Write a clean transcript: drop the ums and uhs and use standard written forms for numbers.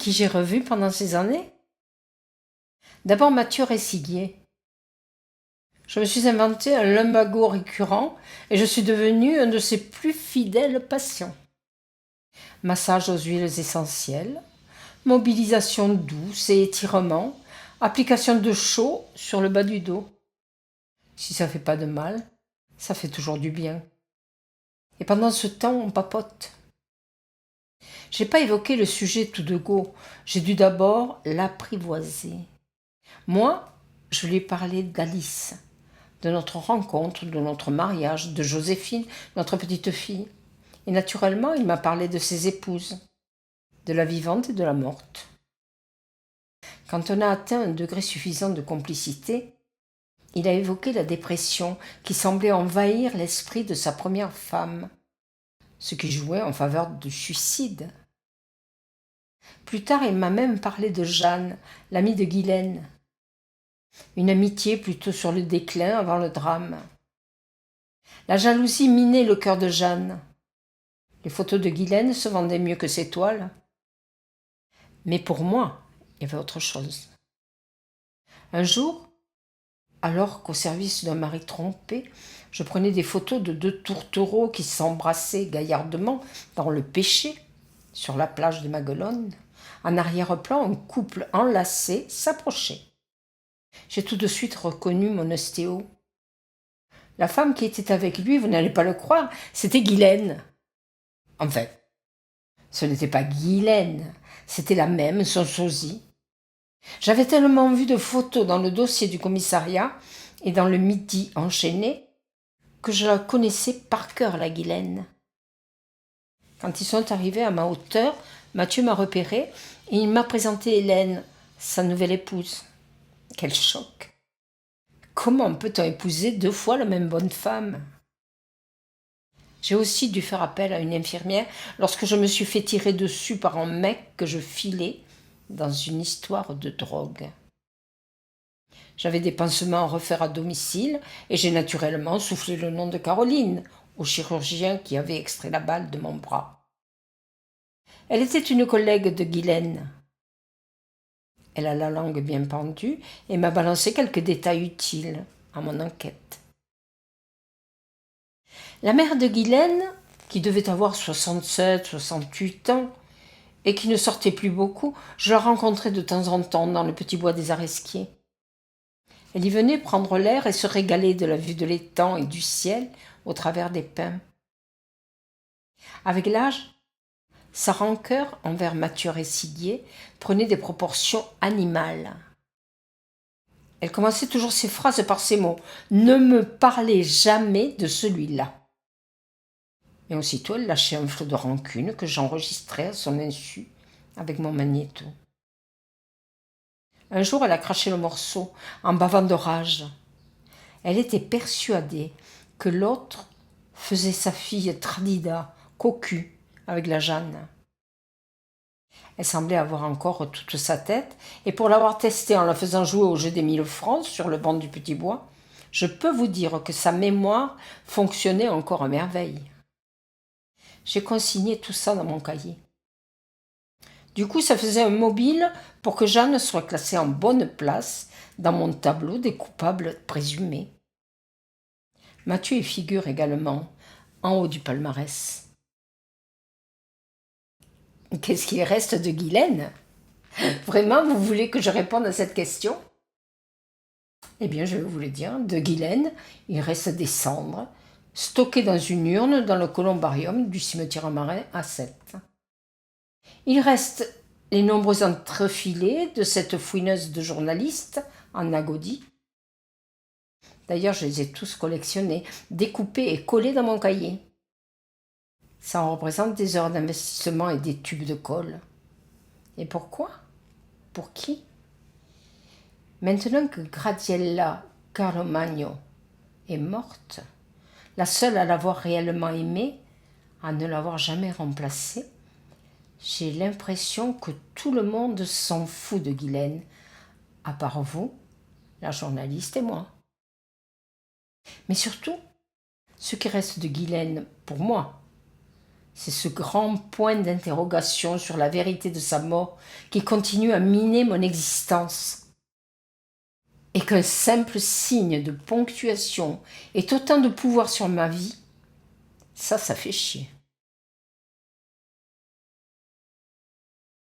qui j'ai revu pendant ces années? D'abord Mathieu Ressiguier. Je me suis inventé un lumbago récurrent et je suis devenu un de ses plus fidèles patients. Massage aux huiles essentielles, mobilisation douce et étirement, application de chaud sur le bas du dos. Si ça fait pas de mal, ça fait toujours du bien. Et pendant ce temps, on papote. J'ai pas évoqué le sujet tout de go, j'ai dû d'abord l'apprivoiser. Moi, je lui ai parlé d'Alice, de notre rencontre, de notre mariage, de Joséphine, notre petite fille. Et naturellement, il m'a parlé de ses épouses, de la vivante et de la morte. Quand on a atteint un degré suffisant de complicité, il a évoqué la dépression qui semblait envahir l'esprit de sa première femme, ce qui jouait en faveur du suicide. Plus tard, il m'a même parlé de Jeanne, l'amie de Guylaine. Une amitié plutôt sur le déclin avant le drame. La jalousie minait le cœur de Jeanne. Les photos de Guylaine se vendaient mieux que ses toiles. Mais pour moi, il y avait autre chose. Un jour, alors qu'au service d'un mari trompé, je prenais des photos de deux tourtereaux qui s'embrassaient gaillardement dans le péché, sur la plage de Maguelone. En arrière-plan, un couple enlacé s'approchait. J'ai tout de suite reconnu mon ostéo. La femme qui était avec lui, vous n'allez pas le croire, c'était Guylaine. En fait, ce n'était pas Guylaine, c'était la même, son sosie. J'avais tellement vu de photos dans le dossier du commissariat et dans le Midi enchaîné que je la connaissais par cœur, la Guylaine. Quand ils sont arrivés à ma hauteur, Mathieu m'a repéré et il m'a présenté Hélène, sa nouvelle épouse. Quel choc! Comment peut-on épouser deux fois la même bonne femme? J'ai aussi dû faire appel à une infirmière lorsque je me suis fait tirer dessus par un mec que je filais dans une histoire de drogue. J'avais des pansements à refaire à domicile et j'ai naturellement soufflé le nom de Caroline au chirurgien qui avait extrait la balle de mon bras. Elle était une collègue de Guylaine. Elle a la langue bien pendue et m'a balancé quelques détails utiles à mon enquête. La mère de Guylaine, qui devait avoir 67, 68 ans, et qui ne sortait plus beaucoup, je la rencontrais de temps en temps dans le petit bois des Aresquiers. Elle y venait prendre l'air et se régaler de la vue de l'étang et du ciel au travers des pins. Avec l'âge, sa rancœur envers Mathieu Ressiguier prenait des proportions animales. Elle commençait toujours ses phrases par ces mots « Ne me parlez jamais de celui-là ». Et aussitôt elle lâchait un flot de rancune que j'enregistrais à son insu avec mon magnéto. Un jour, elle a craché le morceau en bavant de rage. Elle était persuadée que l'autre faisait sa fille tradida, cocu, avec la Jeanne. Elle semblait avoir encore toute sa tête, et pour l'avoir testée en la faisant jouer au jeu des 1000 francs sur le banc du petit bois, je peux vous dire que sa mémoire fonctionnait encore à merveille. J'ai consigné tout ça dans mon cahier. Du coup, ça faisait un mobile pour que Jeanne soit classée en bonne place dans mon tableau des coupables présumés. Mathieu y figure également, en haut du palmarès. Qu'est-ce qu'il reste de Guylaine? Vraiment, vous voulez que je réponde à cette question? Eh bien, je vais vous le dire. De Guylaine, il reste des cendres, stockées dans une urne dans le columbarium du cimetière marin à Sète. Il reste les nombreux entrefilés de cette fouineuse de journaliste en agodie. D'ailleurs, je les ai tous collectionnés, découpés et collés dans mon cahier. Ça en représente des heures d'investissement et des tubes de colle. Et pourquoi? Pour qui? Maintenant que Graziella Carlomagno est morte, la seule à l'avoir réellement aimée, à ne l'avoir jamais remplacée, j'ai l'impression que tout le monde s'en fout de Guylaine, à part vous, la journaliste et moi. Mais surtout, ce qui reste de Guylaine, pour moi, C'est ce grand point d'interrogation sur la vérité de sa mort qui continue à miner mon existence. Et qu'un simple signe de ponctuation ait autant de pouvoir sur ma vie, ça fait chier.